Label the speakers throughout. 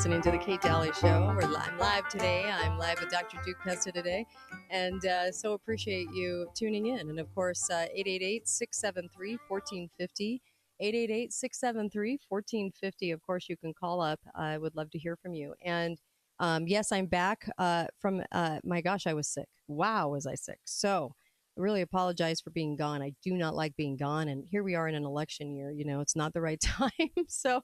Speaker 1: listening to the Kate Daly Show. I'm live today. I'm live with Dr. Duke Pesta today. And so appreciate you tuning in. And of course, 888-673-1450. 888-673-1450. Of course, you can call up. I would love to hear from you. And yes, I'm back from, my gosh, I was sick. Wow, was I sick. So I really apologize for being gone. I do not like being gone. And here we are in an election year. You know, it's not the right time. So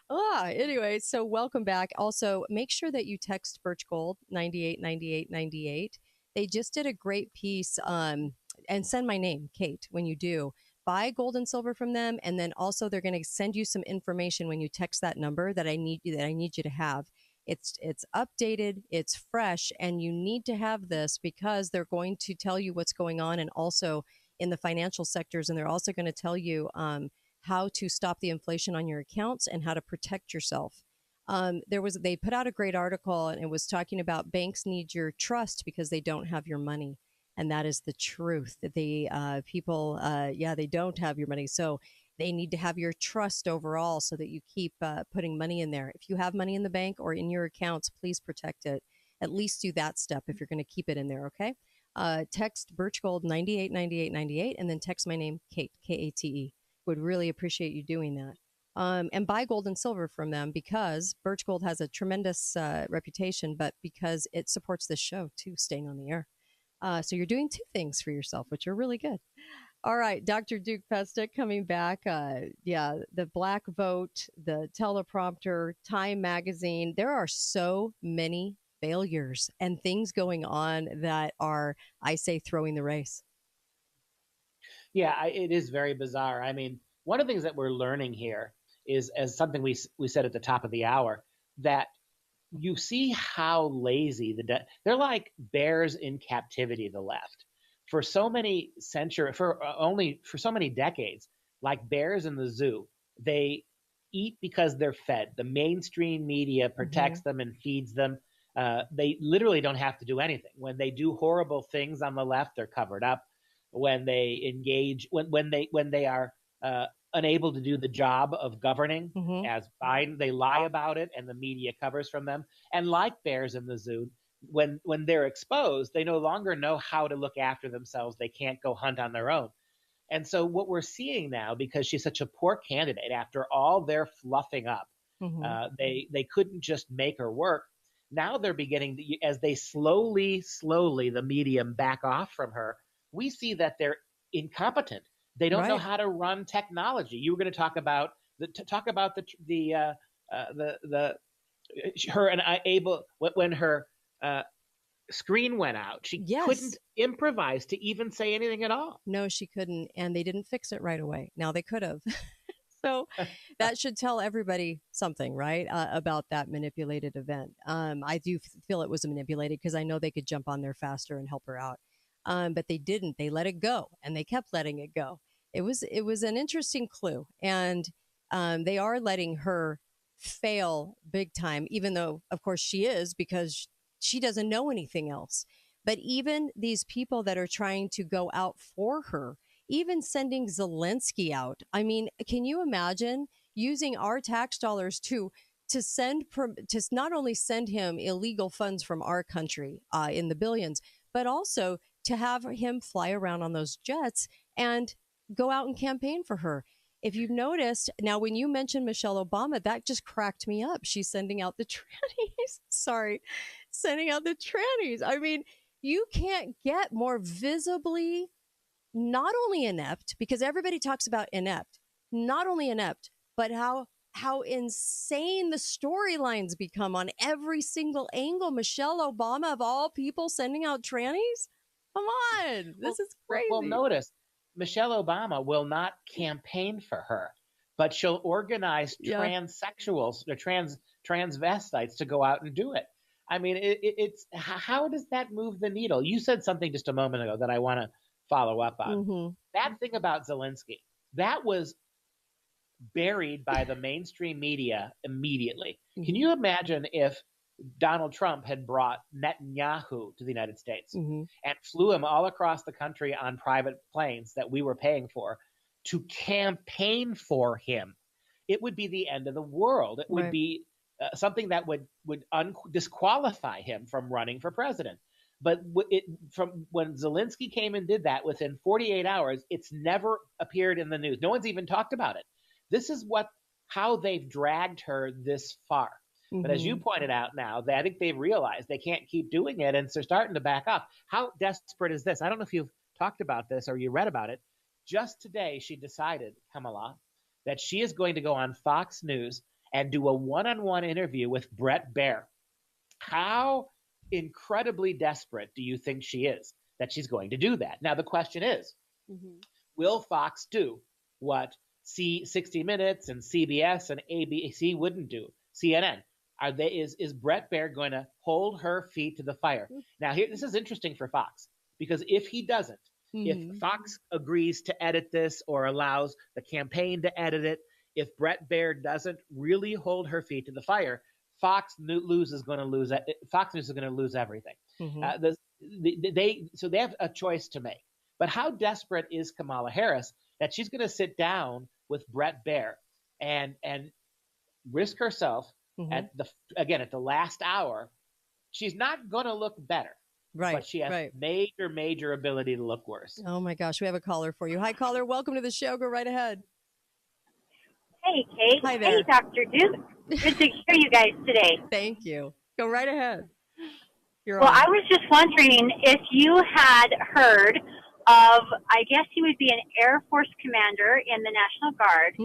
Speaker 1: anyway, so welcome back. Also, make sure that you text Birch Gold 989898. They just did a great piece and send my name, Kate, when you do. Buy gold and silver from them, and then also they're going to send you some information when you text that number that I need you to have. It's updated, it's fresh, and you need to have this because they're going to tell you what's going on, and also in the financial sectors, and they're also going to tell you how to stop the inflation on your accounts and how to protect yourself. They put out a great article, and it was talking about banks need your trust because they don't have your money. And that is the truth. That they they don't have your money. So they need to have your trust overall so that you keep putting money in there. If you have money in the bank or in your accounts, please protect it. At least do that step if you're going to keep it in there, okay? Text Birch Gold 989898 and then text my name, Kate, Kate. Would really appreciate you doing that. And buy gold and silver from them because Birch Gold has a tremendous reputation, but because it supports this show too, staying on the air. So you're doing two things for yourself, which are really good. All right, Dr. Duke Pesta coming back. The Black Vote, the teleprompter, Time Magazine. There are so many failures and things going on that are, I say, throwing the race.
Speaker 2: Yeah, it is very bizarre. I mean, one of the things that we're learning here is, as something we said at the top of the hour, that you see how lazy they're like bears in captivity, the left. For so many centuries, for so many decades, like bears in the zoo, they eat because they're fed. The mainstream media protects them and feeds them. They literally don't have to do anything. When they do horrible things on the left, they're covered up. When they engage, when they are unable to do the job of governing as Biden, they lie about it, and the media covers from them. And like bears in the zoo, when they're exposed, they no longer know how to look after themselves. They can't go hunt on their own. And so what we're seeing now, because she's such a poor candidate, after all their fluffing up, they couldn't just make her work. Now they're beginning to, as they slowly, the medium back off from her, we see that they're incompetent. They don't know how to run technology. You were going to talk about her and I able when her screen went out. She couldn't improvise to even say anything at all.
Speaker 1: No, she couldn't, and they didn't fix it right away. Now they could have. So that should tell everybody something, right, about that manipulated event. I do feel it was manipulated because I know they could jump on there faster and help her out. But they didn't. They let it go, and they kept letting it go. It was an interesting clue, and they are letting her fail big time, even though, of course, she is, because she doesn't know anything else. But even these people that are trying to go out for her, even sending Zelensky out. I mean, can you imagine using our tax dollars to not only send him illegal funds from our country in the billions, but also to have him fly around on those jets and go out and campaign for her. If you've noticed, now when you mentioned Michelle Obama, that just cracked me up. She's sending out the trannies. Sending out the trannies. I mean, you can't get more visibly not only inept, because everybody talks about inept, not only inept, but how insane the storylines become on every single angle. Michelle Obama, of all people, sending out trannies? Come on. This is crazy.
Speaker 2: Well, notice Michelle Obama will not campaign for her, but she'll organize transsexuals or transvestites to go out and do it. I mean, it's how does that move the needle? You said something just a moment ago that I want to follow up on. That thing about Zelensky, that was buried by the mainstream media immediately. Can you imagine if Donald Trump had brought Netanyahu to the United States and flew him all across the country on private planes that we were paying for to campaign for him? It would be the end of the world. It would be something that would disqualify him from running for president. But from when Zelensky came and did that, within 48 hours, it's never appeared in the news. No one's even talked about it. This is how they've dragged her this far. But as you pointed out now, I think they've realized they can't keep doing it, and so they're starting to back off. How desperate is this? I don't know if you've talked about this or you read about it. Just today, she decided, Kamala, that she is going to go on Fox News and do a one-on-one interview with Brett Baier. How incredibly desperate do you think she is that she's going to do that? Now, the question is, will Fox do what 60 Minutes and CBS and ABC wouldn't do? CNN. Is Brett Baier going to hold her feet to the fire? Now, this is interesting for Fox, because if he doesn't, if Fox agrees to edit this or allows the campaign to edit it, if Brett Baier doesn't really hold her feet to the fire, Fox News is going to lose everything. So they have a choice to make. But how desperate is Kamala Harris that she's going to sit down with Brett Baier and risk herself at the last hour? She's not going to look better.
Speaker 1: Right.
Speaker 2: But she has major ability to look worse.
Speaker 1: Oh my gosh. We have a caller for you. Hi, caller. Welcome to the show. Go right ahead.
Speaker 3: Hey, Kate.
Speaker 1: Hi there.
Speaker 3: Hey, Dr. Duke. Good to hear you guys today.
Speaker 1: Thank you. Go right ahead.
Speaker 3: I was just wondering if you had heard of, I guess he would be an Air Force commander in the National Guard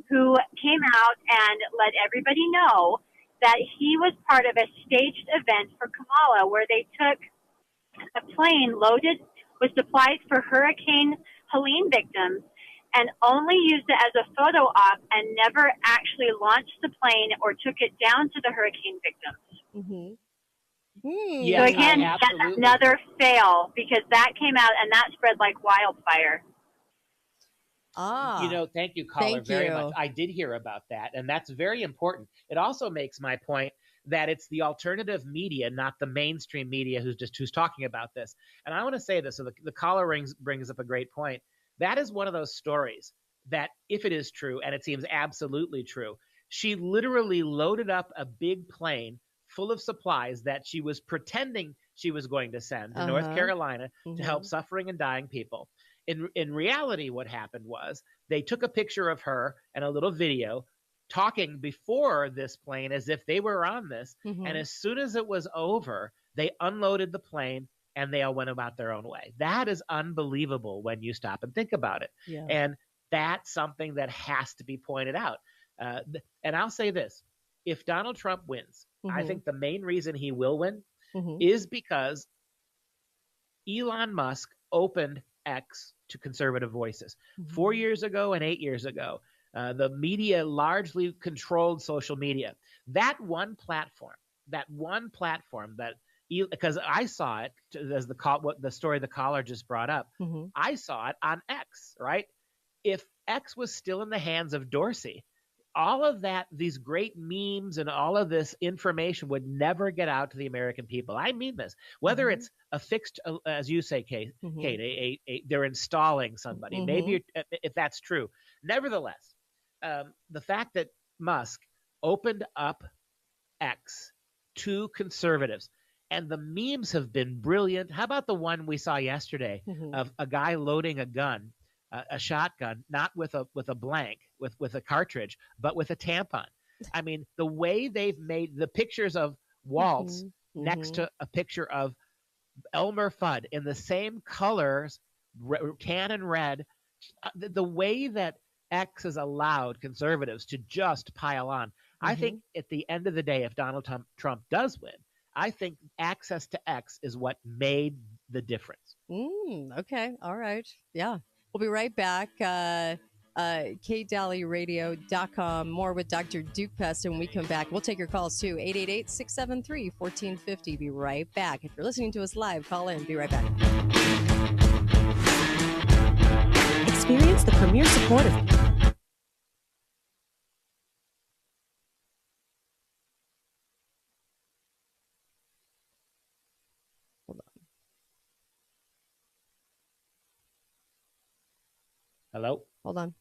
Speaker 3: who came out and let everybody know that he was part of a staged event for Kamala where they took a plane loaded with supplies for Hurricane Helene victims and only used it as a photo op and never actually launched the plane or took it down to the hurricane victims.
Speaker 2: Yes,
Speaker 3: so again, that's another fail, because that came out and that spread like wildfire.
Speaker 2: Thank you, caller, very much. I did hear about that, and that's very important. It also makes my point that it's the alternative media, not the mainstream media, who's talking about this. And I want to say this, so the caller brings up a great point. That is one of those stories that, if it is true, and it seems absolutely true, she literally loaded up a big plane full of supplies that she was pretending she was going to send to North Carolina to help suffering and dying people. In reality, what happened was they took a picture of her and a little video talking before this plane as if they were on this. And as soon as it was over, they unloaded the plane and they all went about their own way. That is unbelievable when you stop and think about it.
Speaker 1: Yeah.
Speaker 2: And that's something that has to be pointed out. And I'll say this. If Donald Trump wins, I think the main reason he will win is because Elon Musk opened X to conservative voices. 4 years ago and 8 years ago, the media largely controlled social media. That one platform that, because I saw it as the story the caller just brought up, I saw it on X, right? If X was still in the hands of Dorsey, all of these great memes and all of this information would never get out to the American people. I mean this. Whether it's a fixed, as you say, Kate, they're installing somebody. Maybe if that's true. Nevertheless, the fact that Musk opened up X to conservatives, and the memes have been brilliant. How about the one we saw yesterday of a guy loading a gun, a shotgun, not with a blank, with a cartridge, but with a tampon? I mean, the way they've made the pictures of Waltz next to a picture of Elmer Fudd in the same colors, tan and red, the way that X has allowed conservatives to just pile on. I think at the end of the day, if Donald Trump does win, I think access to X is what made the difference.
Speaker 1: Okay. All right. Yeah. We'll be right back. KateDalleyRadio.com. More with Dr. Duke Pest when we come back. We'll take your calls too. 888-673-1450. Be right back. If you're listening to us live, call in. Be right back.
Speaker 4: Experience the premier support of
Speaker 1: Hold on.
Speaker 2: Hello?
Speaker 1: Hold on.